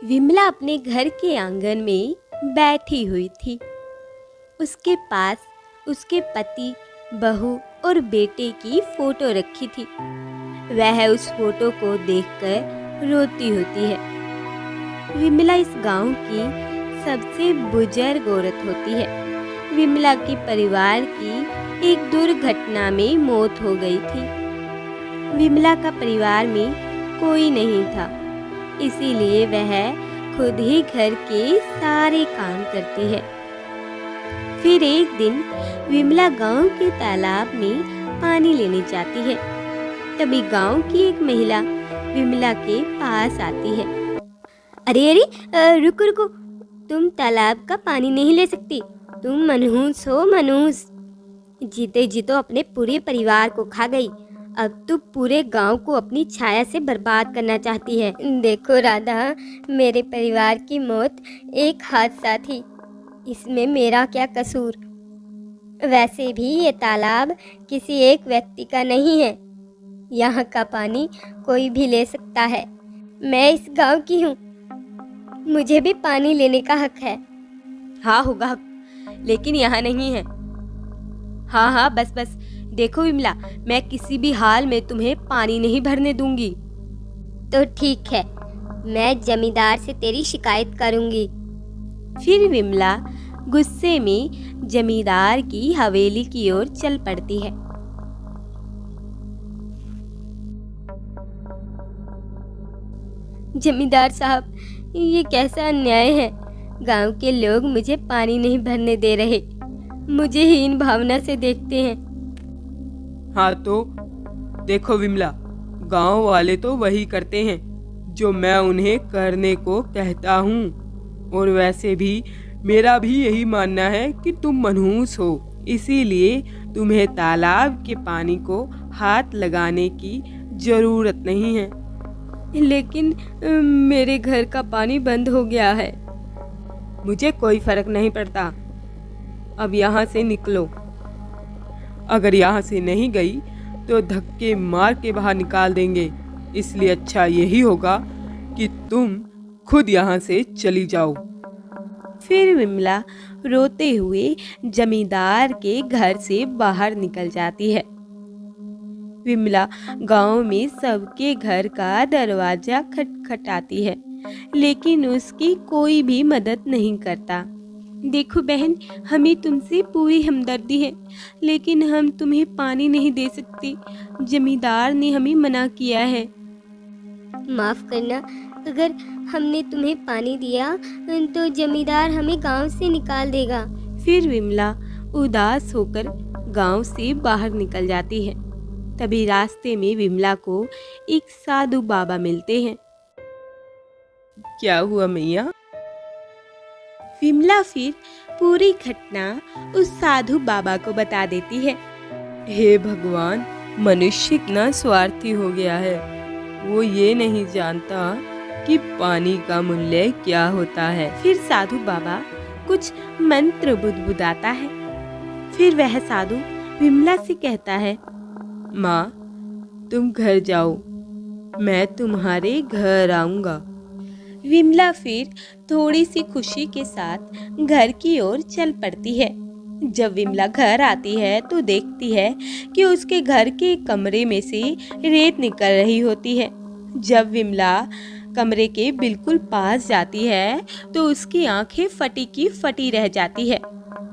विमला अपने घर के आंगन में बैठी हुई थी। उसके पास उसके पति, बहू और बेटे की फोटो रखी थी। वह उस फोटो को देखकर रोती होती है। विमला इस गांव की सबसे बुजुर्ग औरत होती है। विमला के परिवार की एक दुर्घटना में मौत हो गई थी। विमला का परिवार में कोई नहीं था, इसीलिए वह खुद ही घर के सारे काम करती है। फिर एक दिन विमला गांव के तालाब में पानी लेने जाती है। तभी गांव की एक महिला विमला के पास आती है। अरे अरे, रुको रुको, तुम तालाब का पानी नहीं ले सकती। तुम मनहूस हो, मनहूस। जीते जी तो अपने पूरे परिवार को खा गई, अब तो पूरे गांव को अपनी छाया से बर्बाद करना चाहती है। देखो राधा, मेरे परिवार की मौत एक हादसा थी, इसमें मेरा क्या कसूर। वैसे भी ये तालाब किसी एक व्यक्ति का नहीं है, यहाँ का पानी कोई भी ले सकता है। मैं इस गांव की हूँ, मुझे भी पानी लेने का हक है। हाँ होगा हक, लेकिन यहाँ नहीं है। हाँ हाँ, बस बस, देखो विमला, मैं किसी भी हाल में तुम्हें पानी नहीं भरने दूंगी। तो ठीक है, मैं जमींदार से तेरी शिकायत करूंगी। फिर विमला गुस्से में जमींदार की हवेली की ओर चल पड़ती है। जमींदार साहब, ये कैसा अन्याय है। गांव के लोग मुझे पानी नहीं भरने दे रहे, मुझे हीन भावना से देखते हैं। हाँ तो देखो विमला, गांव वाले तो वही करते हैं जो मैं उन्हें करने को कहता हूँ। और वैसे भी मेरा भी यही मानना है कि तुम मनहूस हो, इसीलिए तुम्हें तालाब के पानी को हाथ लगाने की जरूरत नहीं है। लेकिन मेरे घर का पानी बंद हो गया है। मुझे कोई फर्क नहीं पड़ता, अब यहाँ से निकलो। अगर यहाँ से नहीं गई तो धक्के मार के बाहर निकाल देंगे, इसलिए अच्छा यही होगा कि तुम खुद यहाँ से चली जाओ। फिर विमला रोते हुए जमींदार के घर से बाहर निकल जाती है। विमला गांव में सबके घर का दरवाजा खटखटाती है, लेकिन उसकी कोई भी मदद नहीं करता। देखो बहन, हमें तुमसे पूरी हमदर्दी है, लेकिन हम तुम्हें पानी नहीं दे सकते। जमींदार ने हमें मना किया है। माफ करना, अगर हमने तुम्हें पानी दिया तो जमींदार हमें गांव से निकाल देगा। फिर विमला उदास होकर गांव से बाहर निकल जाती है। तभी रास्ते में विमला को एक साधु बाबा मिलते हैं। क्या हुआ मैया? विमला फिर पूरी घटना उस साधु बाबा को बता देती है। हे भगवान, मनुष्य इतना स्वार्थी हो गया है, वो ये नहीं जानता कि पानी का मूल्य क्या होता है। फिर साधु बाबा कुछ मंत्र बुदबुदाता है। फिर वह साधु विमला से कहता है, माँ, तुम घर जाओ, मैं तुम्हारे घर आऊंगा। विमला फिर थोड़ी सी खुशी के साथ घर की ओर चल पड़ती है। जब विमला घर आती है तो देखती है कि उसके घर के कमरे में से रेत निकल रही होती है। जब विमला कमरे के बिल्कुल पास जाती है तो उसकी आंखें फटी की फटी रह जाती है।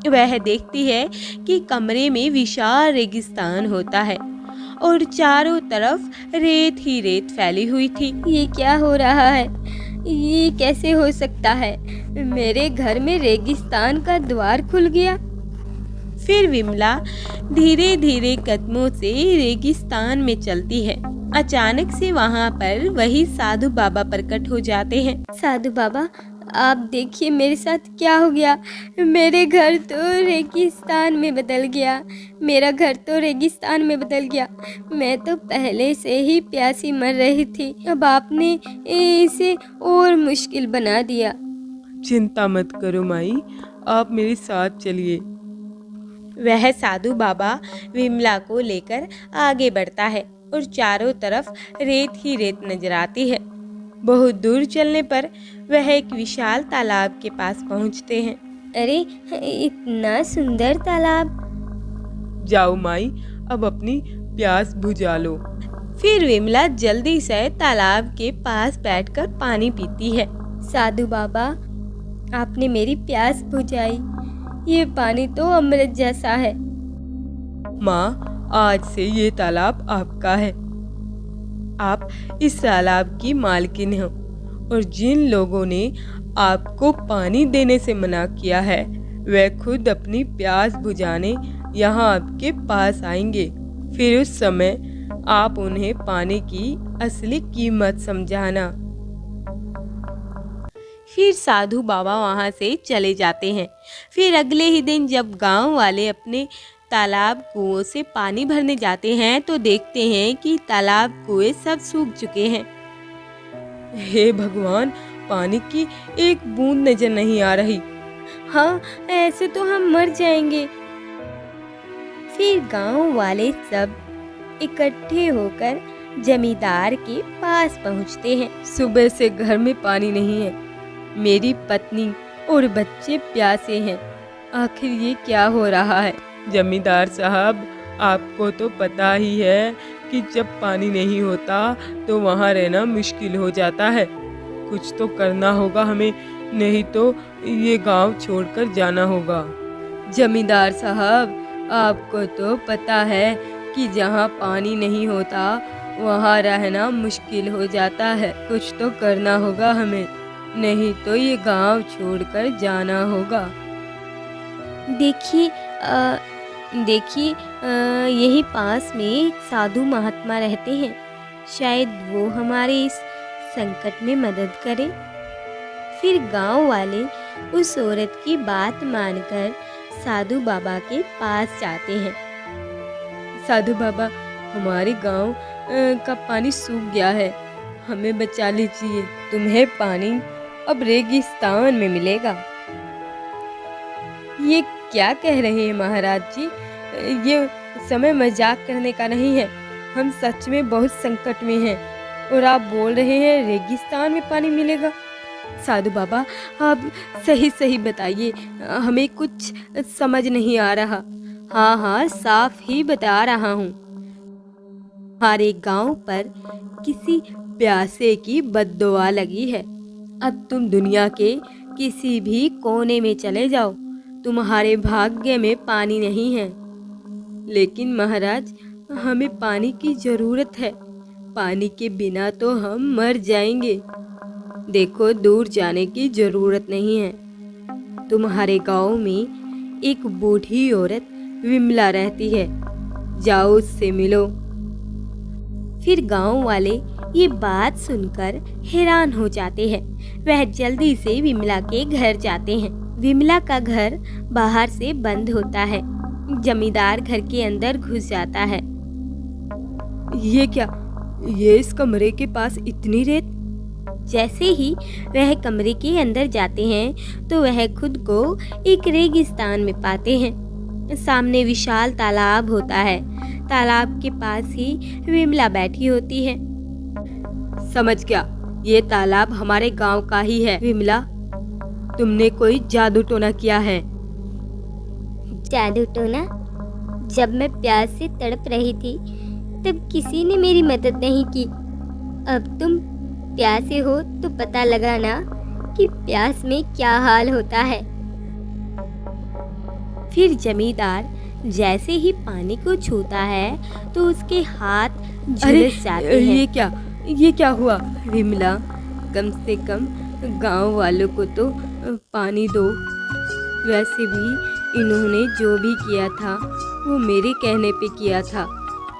वह देखती है कि कमरे में विशाल रेगिस्तान होता है और चारों तरफ रेत ही रेत फैली हुई थी। ये क्या हो रहा है? ये कैसे हो सकता है? मेरे घर में रेगिस्तान का द्वार खुल गया। फिर विमला धीरे धीरे कदमों से रेगिस्तान में चलती है। अचानक से वहाँ पर वही साधु बाबा प्रकट हो जाते हैं। साधु बाबा, आप देखिए मेरे साथ क्या हो गया। मेरे घर तो रेगिस्तान में बदल गया। मेरा घर तो रेगिस्तान में बदल गया। मैं तो पहले से ही प्यासी मर रही थी, अब आपने इसे और मुश्किल बना दिया। चिंता मत करो माई, आप मेरे साथ चलिए। वह साधु बाबा विमला को लेकर आगे बढ़ता है और चारों तरफ रेत ही रेत नजर आती है। बहुत दूर चलने पर वह एक विशाल तालाब के पास पहुंचते हैं। अरे, इतना सुंदर तालाब! जाओ माई, अब अपनी प्यास बुझा लो। फिर विमला जल्दी से तालाब के पास बैठकर पानी पीती है। साधु बाबा, आपने मेरी प्यास बुझाई। ये पानी तो अमृत जैसा है। माँ, आज से ये तालाब आपका है। आप इस तालाब की मालकिन हो और जिन लोगों ने आपको पानी देने से मना किया है वे खुद अपनी प्यास बुझाने यहाँ आपके पास आएंगे। फिर उस समय आप उन्हें पानी की असली कीमत समझाना। फिर साधु बाबा वहाँ से चले जाते हैं। फिर अगले ही दिन जब गांव वाले अपने तालाब कुओं से पानी भरने जाते हैं तो देखते हैं कि तालाब कुएं सब सूख चुके हैं। हे भगवान, पानी की एक बूंद नजर नहीं आ रही। हाँ, ऐसे तो हम मर जाएंगे। फिर गांव वाले सब इकट्ठे होकर जमींदार के पास पहुंचते हैं। सुबह से घर में पानी नहीं है। मेरी पत्नी और बच्चे प्यासे हैं। आखिर ये क्या हो रहा है? जमींदार साहब, आपको तो पता ही है कि जब पानी नहीं होता तो वहाँ रहना मुश्किल हो जाता है। कुछ तो करना होगा हमें, नहीं तो ये गांव छोड़कर जाना होगा। जमींदार साहब, आपको तो पता है कि जहाँ पानी नहीं होता वहाँ रहना मुश्किल हो जाता है। कुछ तो करना होगा हमें, नहीं तो ये गांव छोड़कर जाना होगा। देखिए, यही पास में एक साधु महात्मा रहते हैं। शायद वो हमारे इस संकट में मदद करें। फिर गांव वाले उस औरत की बात मानकर साधु बाबा के पास जाते हैं। साधु बाबा, हमारे गांव का पानी सूख गया है, हमें बचा लीजिए। तुम्हें पानी अब रेगिस्तान में मिलेगा। ये क्या कह रहे हैं महाराज जी? ये समय मजाक करने का नहीं है। हम सच में बहुत संकट में हैं और आप बोल रहे हैं रेगिस्तान में पानी मिलेगा। साधु बाबा, आप सही बताइए, हमें कुछ समझ नहीं आ रहा। हाँ, साफ ही बता रहा हूँ। हमारे गांव पर किसी प्यासे की बद्दुआ लगी है। अब तुम दुनिया के किसी भी कोने में चले जाओ, तुम्हारे भाग्य में पानी नहीं है। लेकिन महाराज, हमें पानी की जरूरत है। पानी के बिना तो हम मर जाएंगे। देखो, दूर जाने की जरूरत नहीं है। तुम्हारे गांव में एक बूढ़ी औरत विमला रहती है, जाओ उससे मिलो। फिर गांव वाले ये बात सुनकर हैरान हो जाते हैं। वह जल्दी से विमला के घर जाते हैं। विमला का घर बाहर से बंद होता है। जमींदार घर के अंदर घुस जाता है। ये क्या? ये इस कमरे के पास इतनी रेत? जैसे ही वह कमरे के अंदर जाते हैं तो वह खुद को एक रेगिस्तान में पाते हैं। सामने विशाल तालाब होता है। तालाब के पास ही विमला बैठी होती है। समझ गया, ये तालाब हमारे गांव का ही है। विमला, तुमने कोई जादू टोना किया है? जादू टोना? जब मैं प्यास से तड़प रही थी तब किसी ने मेरी मदद नहीं की। अब तुम प्यासे हो तो पता लगाना कि प्यास में क्या हाल होता है। फिर जमींदार जैसे ही पानी को छूता है तो उसके हाथ झुलस जाते हैं। ये क्या हुआ? विमला, कम से कम गांव वालों को तो पानी दो। वैसे भी इन्होंने जो भी किया था वो मेरे कहने पे किया था।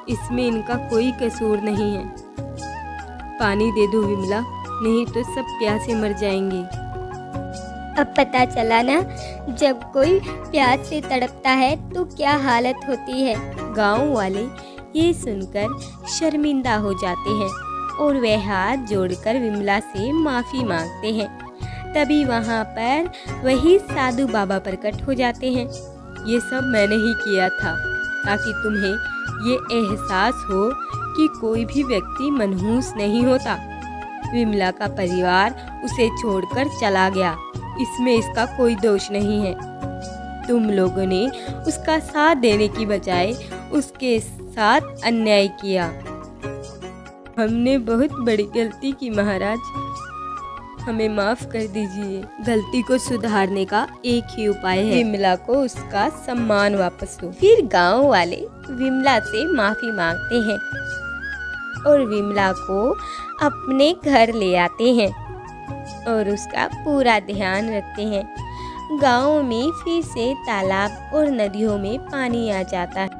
इसमें इनका कोई कसूर नहीं है। पानी दे दो विमला, नहीं तो सब प्यासे मर जाएंगे। अब पता चला ना, जब कोई प्यास से तड़पता है तो क्या हालत होती है। गांव वाले ये सुनकर शर्मिंदा हो जाते हैं और वे हाथ जोड़कर विमला से माफ़ी मांगते हैं। तभी वहाँ पर वही साधु बाबा प्रकट हो जाते हैं। ये सब मैंने ही किया था ताकि तुम्हें ये एहसास हो कि कोई भी व्यक्ति मनहूस नहीं होता। विमला का परिवार उसे छोड़कर चला गया, इसमें इसका कोई दोष नहीं है। तुम लोगों ने उसका साथ देने की बजाय उसके साथ अन्याय किया। हमने बहुत बड़ी गलती की महाराज, हमें माफ कर दीजिए। गलती को सुधारने का एक ही उपाय है, विमला को उसका सम्मान वापस दो। फिर गांव वाले विमला से माफी मांगते हैं और विमला को अपने घर ले आते हैं और उसका पूरा ध्यान रखते हैं। गांव में फिर से तालाब और नदियों में पानी आ जाता है।